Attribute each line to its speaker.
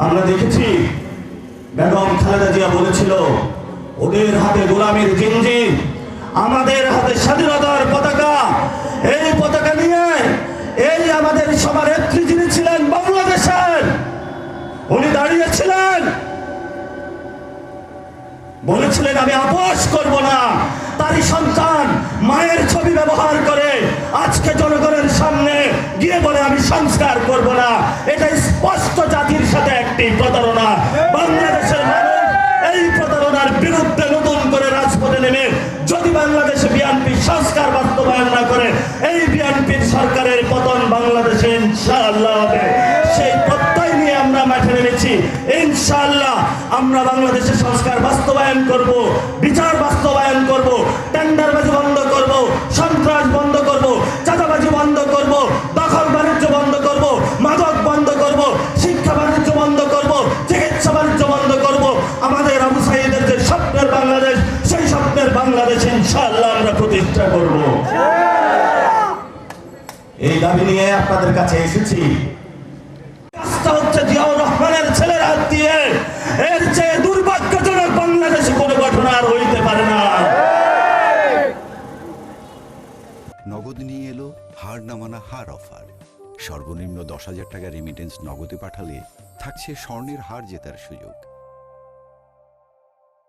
Speaker 1: আমরা দেখেছি বেগম খালেদা জিয়া বলেছিল, ওদের হাতে গোলামীর জিঞ্জির, আমাদের হাতে স্বাধীনতার পতাকা। এই পতাকা নিয়ে এই আমাদের সভানেত্রী যিনি ছিলেন বাংলাদেশের, উনি দাঁড়িয়েছিলেন, বলেছিলেন আমি আপোষ করব না। তারই সন্তান মায়ের ছবি ব্যবহার করে আজকে জনগণের সামনে গিয়ে বলে আমি সংস্কার করব না। এটা স্পষ্ট জাতির সাথে একটি প্রতারণা। বাংলাদেশের মানুষ এই প্রতারণার বিরুদ্ধে নতুন করে রাজপথে নেমে যদি বাংলাদেশে বিএনপি সংস্কার বাস্তবায়ন না করে, এই বিএনপির সরকারের পতন বাংলাদেশে ইনশাআল্লাহ হবে। সেই প্রত্যয় নিয়ে আমরা মাঠে নেমেছি। ইনশাআল্লাহ আমরা বাংলাদেশে সংস্কার বাস্তবায়ন করব, বিচার বাস্তবায়ন করব, টেন্ডারবাজি বন্ধ করব, সন্ত্রাস বন্ধ করব, চাঁদাবাজি বন্ধ করব, দখল বাণিজ্য বন্ধ করব, মাদক বন্ধ করব, শিক্ষা বাণিজ্য বন্ধ করব, চিকিৎসা বাণিজ্য বন্ধ করব। আমাদের আবু সাঈদের যে স্বপ্নের বাংলাদেশ, সেই স্বপ্নের বাংলাদেশ ইনশাআল্লাহ আমরা প্রতিষ্ঠা করব। এই দাবি নিয়ে আপনাদের কাছে এসেছি। কাজটা হচ্ছে জিয়াউর রহমানের ছেলের হাত দিয়ে। এর চেয়ে দুর্ভাগ্যজনক বাংলাদেশে কোনো ঘটনা আর হইতে পারে না।
Speaker 2: নগদ নিয়ে এলো হার না মানা হার অফার। সর্বনিম্ন 10,000 টাকা রেমিটেন্স নগদে পাঠালে থাকছে স্বর্ণের হার জেতার সুযোগ।